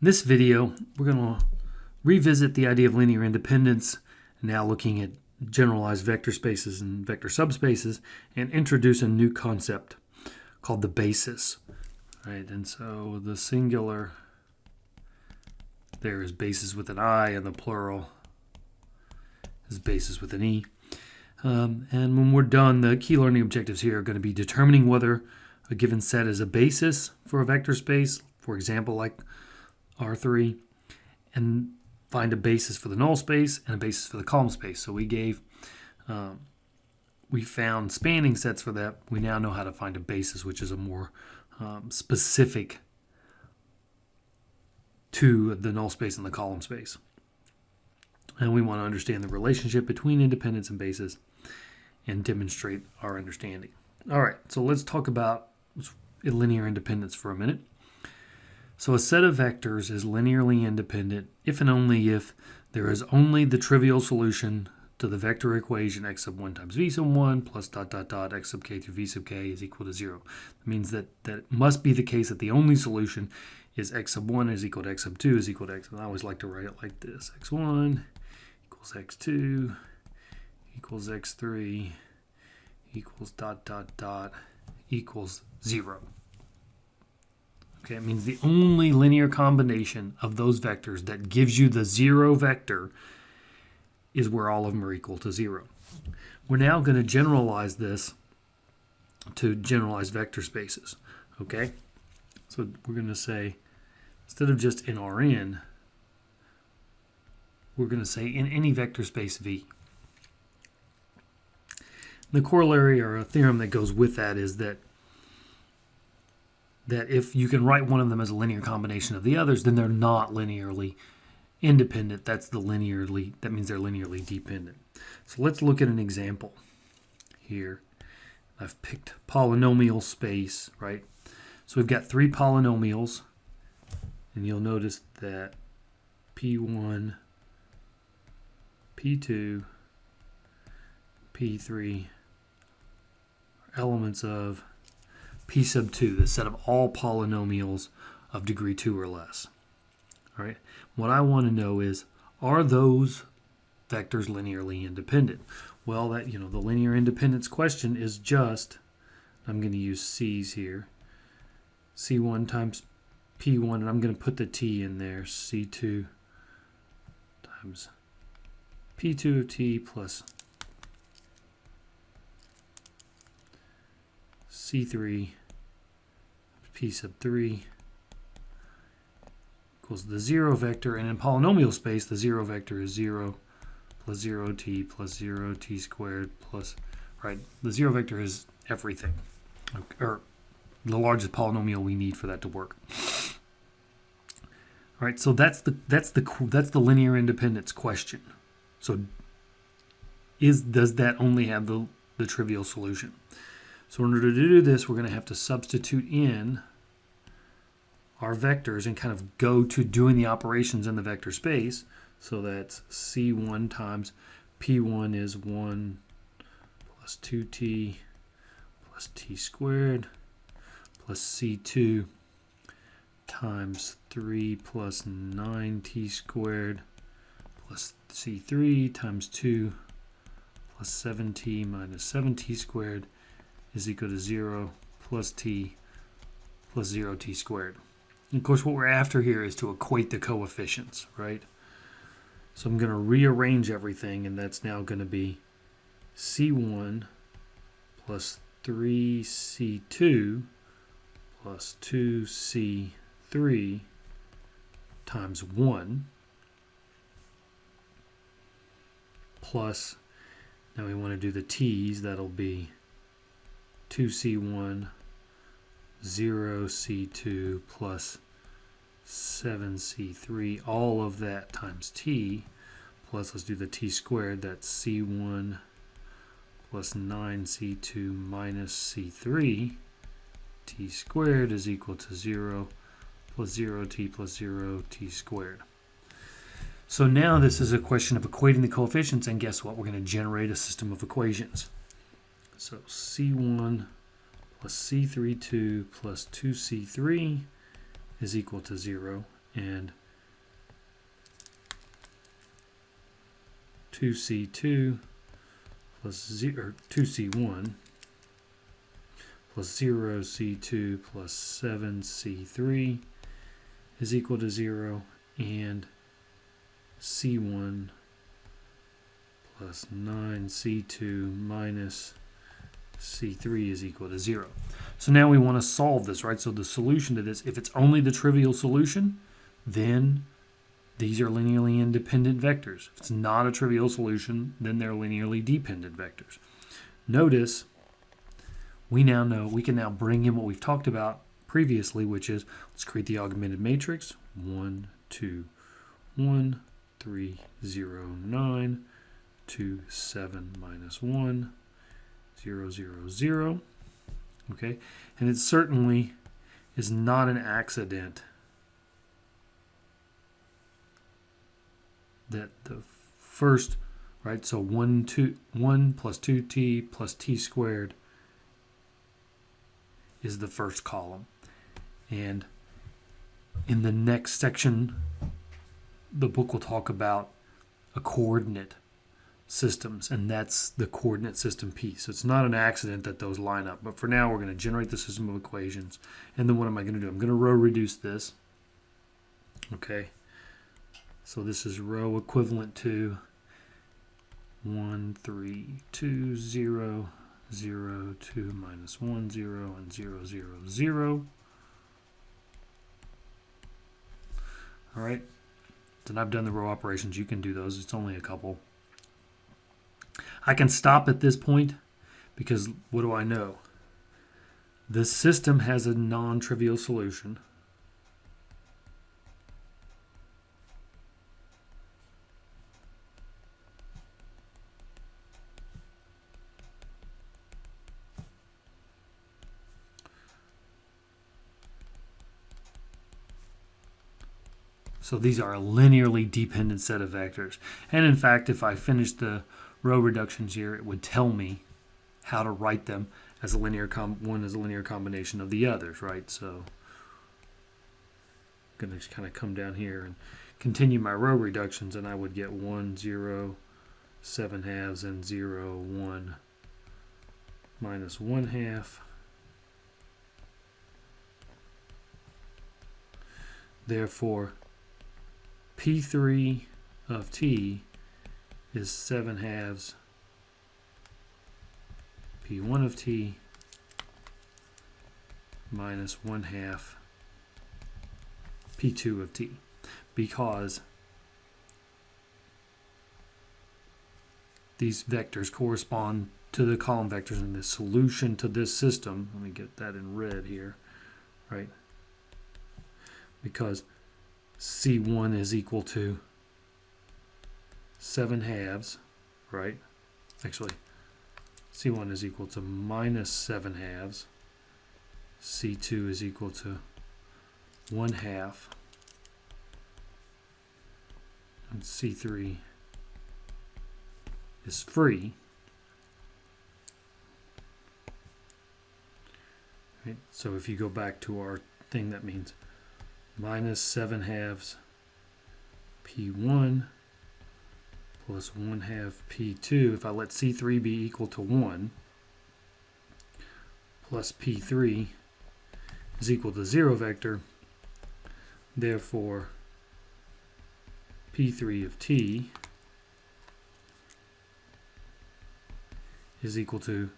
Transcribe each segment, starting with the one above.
this video, we're going to revisit the idea of linear independence, now looking at generalized vector spaces and vector subspaces, and introduce a new concept called the basis. Right, and so the singular there is basis with an I, and the plural is basis with an E. And when we're done, the key learning objectives here are going to be determining whether a given set is a basis for a vector space, for example, like R3, and find a basis for the null space and a basis for the column space. So we found spanning sets for that. We now know how to find a basis, which is a more specific to the null space and the column space. And we want to understand the relationship between independence and basis and demonstrate our understanding. All right, so let's talk about linear independence for a minute. So a set of vectors is linearly independent if and only if there is only the trivial solution to the vector equation x sub 1 times v sub 1 plus dot dot dot x sub k through v sub k is equal to 0. That means that it must be the case that the only solution is x sub 1 is equal to x sub 2 is equal to x. And I always like to write it like this. x1 equals x2 equals x3 equals dot dot dot equals 0. Okay, it means the only linear combination of those vectors that gives you the 0 vector is where all of them are equal to 0. We're now going to generalize this to generalized vector spaces. Okay, so we're going to say, instead of just in Rn, we're going to say in any vector space V. The corollary or a theorem that goes with that is that if you can write one of them as a linear combination of the others, then they're not linearly independent. That means they're linearly dependent. So let's look at an example here. I've picked polynomial space, right? So we've got 3 polynomials, and you'll notice that P1, P2, P3 are elements of P sub 2, the set of all polynomials of degree 2 or less. All right. What I want to know is, are those vectors linearly independent? Well, the linear independence question is just, I'm going to use C's here, C1 times P1, and I'm going to put the T in there, C2 times P2 of T plus C3 P sub 3 equals the 0 vector, and in polynomial space, the 0 vector is 0 plus 0t plus 0t squared plus, right, the 0 vector is everything, or the largest polynomial we need for that to work. All right, so that's the linear independence question. So does that only have the trivial solution? So in order to do this, we're going to have to substitute in our vectors and kind of go to doing the operations in the vector space. So that's C1 times P1 is 1 plus 2t plus t squared plus C2 times 3 plus 9t squared plus C3 times 2 plus 7t minus 7t squared is equal to 0 plus t plus 0t squared. And of course, what we're after here is to equate the coefficients, right? So I'm going to rearrange everything, and that's now going to be C1 plus 3C2 plus 2C3 times 1 plus, now we want to do the t's, that'll be 2C1 0C2 plus 7C3, all of that times t, plus let's do the t squared, that's C1 plus 9C2 minus C3, t squared is equal to 0 plus 0t plus 0t squared. So now this is a question of equating the coefficients, and guess what? We're going to generate a system of equations. So C1 plus C32 plus 2C3 is equal to 0. and 2c2 plus 2c1 plus 0c2 plus 7c3 is equal to 0, and c1 plus 9c2 minus c3 is equal to 0. So now we want to solve this, right? So the solution to this, if it's only the trivial solution, then these are linearly independent vectors. If it's not a trivial solution, then they're linearly dependent vectors. Notice we now know we can now bring in what we've talked about previously, which is let's create the augmented matrix 1, 2, 1, 3, 0, 9, 2, 7, minus 1, 0, 0, 0. Okay, and it certainly is not an accident that the first, right, so 1 plus 2t plus t squared is the first column. And in the next section, the book will talk about a coordinate systems, and that's the coordinate system piece. So it's not an accident that those line up. But for now, we're going to generate the system of equations. And then what am I going to do? I'm going to row reduce this. Okay. So this is row equivalent to 1, 3, 2, 0, 0, 2, minus 1, 0, and 0, 0, 0. All right. Then I've done the row operations. You can do those. It's only a couple. I can stop at this point because what do I know? The system has a non-trivial solution. So these are a linearly dependent set of vectors. And in fact, if I finish the row reductions here, it would tell me how to write them as a linear one as a linear combination of the others, right? So I'm going to kind of come down here and continue my row reductions, and I would get 1, 0, 7 halves, and 0, 1, minus 1 half. Therefore, P3 of t is 7 halves P1 of t minus 1 half P2 of t, because these vectors correspond to the column vectors in the solution to this system. Let me get that in red here, right? Because C1 is equal to 7 halves, right? Actually, C1 is equal to minus 7 halves. C2 is equal to 1 half. And C3 is free. Right? So if you go back to our thing, that means minus 7 halves P1 plus 1 half P2. If I let C3 be equal to 1 plus P3 is equal to 0 vector, therefore P3 of t is equal to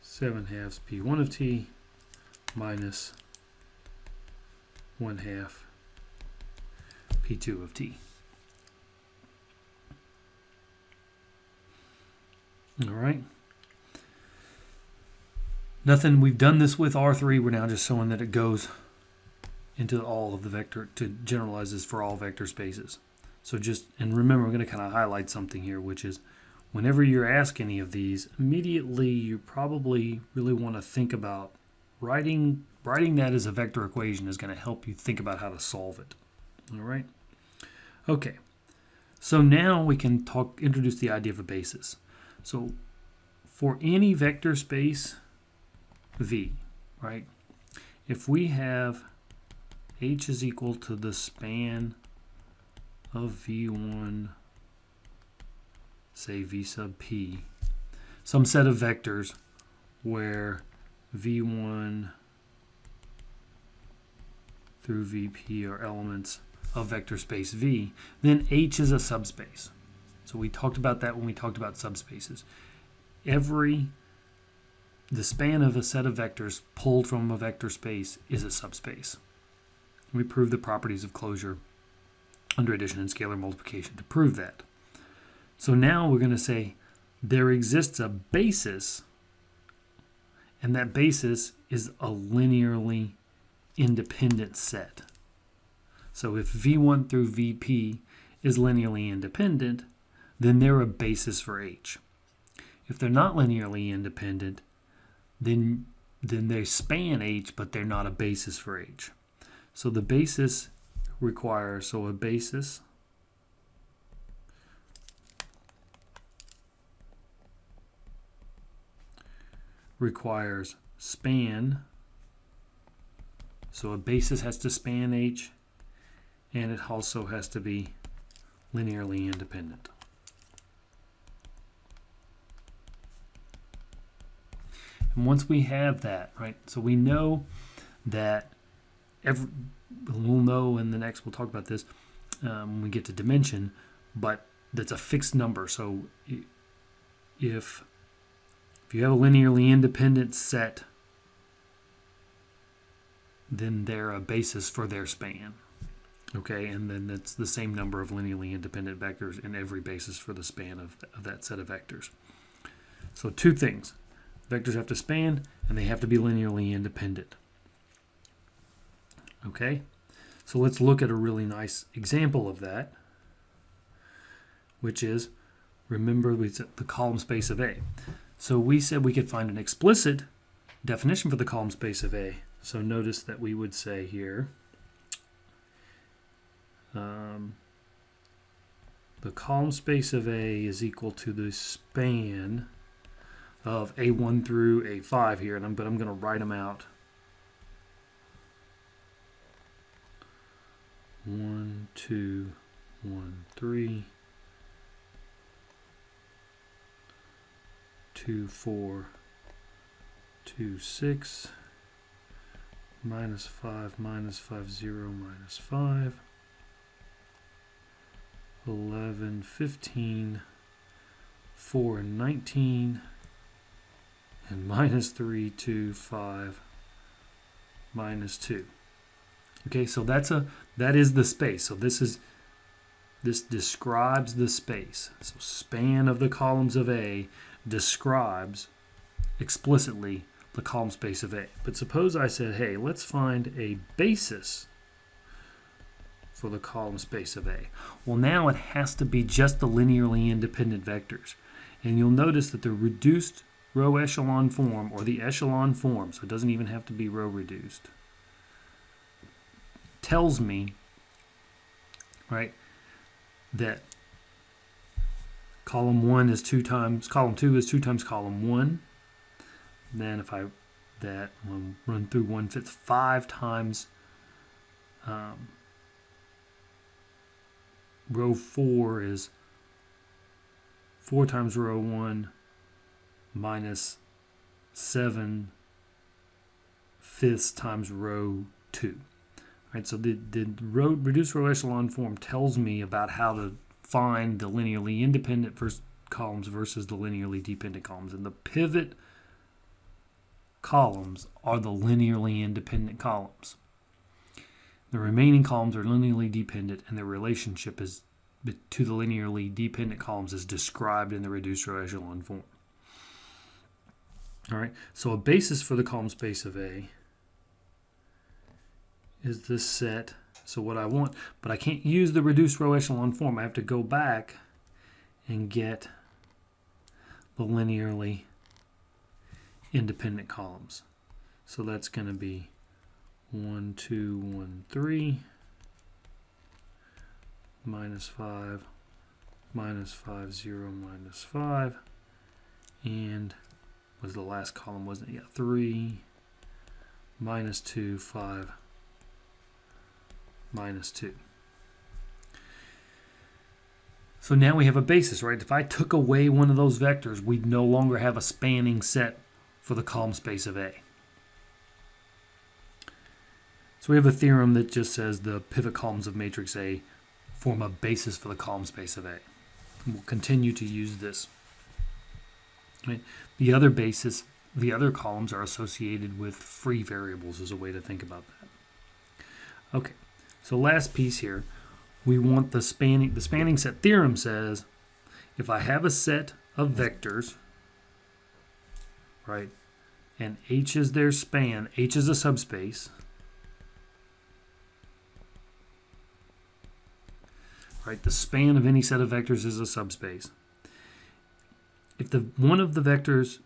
7 halves P1 of t minus 1 half P2 of t. All right. Nothing, we've done this with R3. We're now just showing that it goes into all of the vector, to generalize this for all vector spaces. So just, and remember, we're going to kind of highlight something here, which is whenever you're asked any of these, immediately you probably really want to think about writing that as a vector equation is going to help you think about how to solve it. All right. Okay. So now we can introduce the idea of a basis. So for any vector space V, right? If we have H is equal to the span of V1, say V sub P, some set of vectors where V1 through VP are elements of vector space V, then H is a subspace. So we talked about that when we talked about subspaces. The span of a set of vectors pulled from a vector space is a subspace. We prove the properties of closure under addition and scalar multiplication to prove that. So now we're going to say there exists a basis, and that basis is a linearly independent set. So if V1 through VP is linearly independent, then they're a basis for H. If they're not linearly independent, then they span H, but they're not a basis for H. So the basis requires, a basis requires span. So a basis has to span H, and it also has to be linearly independent. And once we have that, right, so we know that we'll know in the next, we'll talk about this when we get to dimension, but that's a fixed number. So if you have a linearly independent set, then they're a basis for their span. Okay, and then it's the same number of linearly independent vectors in every basis for the span of that set of vectors. So two things. Vectors have to span, and they have to be linearly independent. Okay, so let's look at a really nice example of that, which is, remember we said the column space of A. So we said we could find an explicit definition for the column space of A. So notice that we would say here, the column space of A is equal to the span of A1 through A5 here, but I'm going to write them out. 1, 2, 1, 3, 2, 4, 2, 6, minus 5, minus 5, 0, minus 5, 11, 15, 4, and 19, and minus 3, 2, 5, minus 2. Okay, so that is the space. So this describes the space. So span of the columns of A describes explicitly the column space of A. But suppose I said, hey, let's find a basis for the column space of A. Well, now it has to be just the linearly independent vectors. And you'll notice that the reduced row echelon form, or the echelon form, so it doesn't even have to be row reduced, tells me, right, that column 2 is 2 times column 1. Then if I run through 1 fits 5 times row 4 is 4 times row 1 minus 7 fifths times row 2. Right, so the reduced row echelon form tells me about how to find the linearly independent columns versus the linearly dependent columns. And the pivot columns are the linearly independent columns. The remaining columns are linearly dependent, and their relationship is to the linearly dependent columns is described in the reduced row echelon form. All right, so a basis for the column space of A is this set. So what I want, but I can't use the reduced row echelon form. I have to go back and get the linearly independent columns. So that's going to be 1, 2, 1, 3, minus 5, minus 5, 0, minus 5, and was the last column, wasn't it? Yeah, 3, minus 2, 5, minus 2. So now we have a basis, right? If I took away one of those vectors, we'd no longer have a spanning set for the column space of A. So we have a theorem that just says the pivot columns of matrix A form a basis for the column space of A. And we'll continue to use this. Right? The other basis, the other columns are associated with free variables is a way to think about that. Okay, so last piece here. We want the spanning set theorem says if I have a set of vectors, right, and H is their span, H is a subspace, right, the span of any set of vectors is a subspace. If the vectors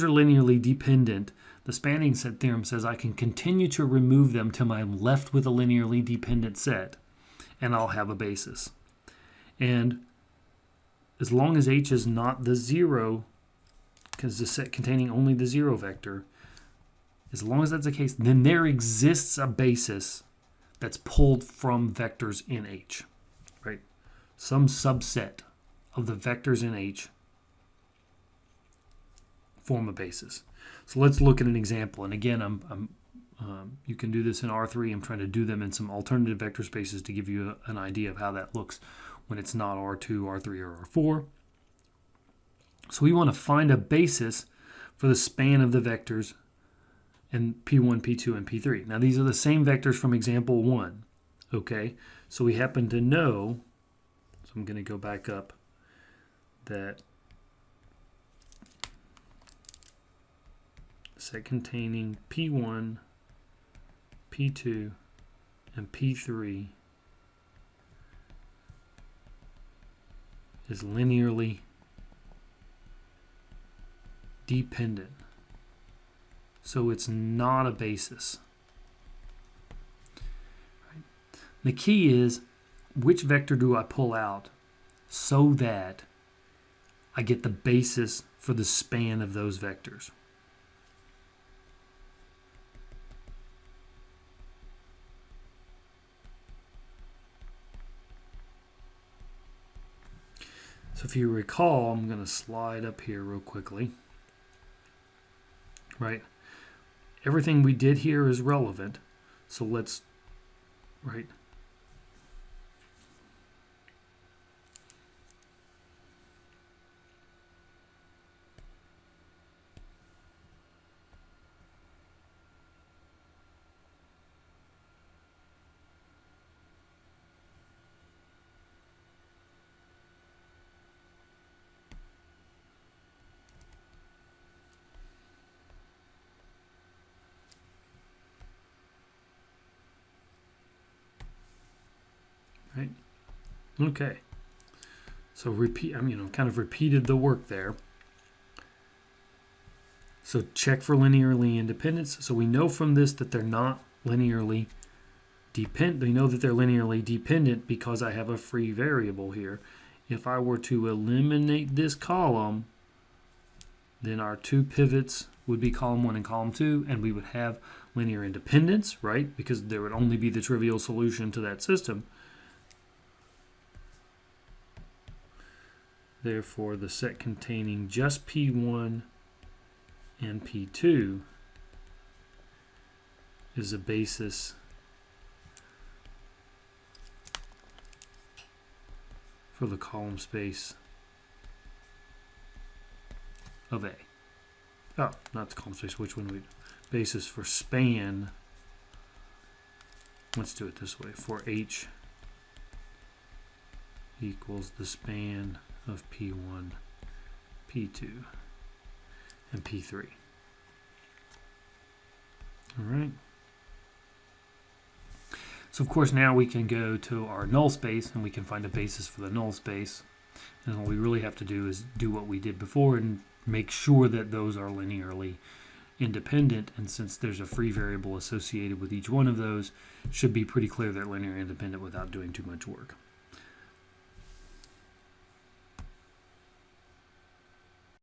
are linearly dependent, the spanning set theorem says I can continue to remove them till I'm left with a linearly dependent set, and I'll have a basis. And as long as H is not the 0, because the set containing only the 0 vector, as long as that's the case, then there exists a basis that's pulled from vectors in H, right? Some subset of the vectors in H form a basis. So let's look at an example. And again, you can do this in R3. I'm trying to do them in some alternative vector spaces to give you an idea of how that looks when it's not R2, R3, or R4. So we want to find a basis for the span of the vectors in P1, P2, and P3. Now these are the same vectors from example 1. Okay, so we happen to know, so I'm going to go back up, that set containing P1, P2, and P3 is linearly dependent. So it's not a basis. Right. The key is, which vector do I pull out so that I get the basis for the span of those vectors? So if you recall, I'm going to slide up here real quickly. Right? Everything we did here is relevant. So let's, right? Right? Okay. So kind of repeated the work there. So check for linearly independence. So we know from this that they're not linearly dependent. We know that they're linearly dependent because I have a free variable here. If I were to eliminate this column, then our two pivots would be column 1 and column 2, and we would have linear independence, right? Because there would only be the trivial solution to that system. Therefore, the set containing just P1 and P2 is a basis for the column space of A. Oh, not the column space, which one? Basis for span. Let's do it this way. For H equals the span of P1, P2, and P3. All right. So of course now we can go to our null space and we can find a basis for the null space. And all we really have to do is do what we did before and make sure that those are linearly independent. And since there's a free variable associated with each one of those, it should be pretty clear they're linearly independent without doing too much work.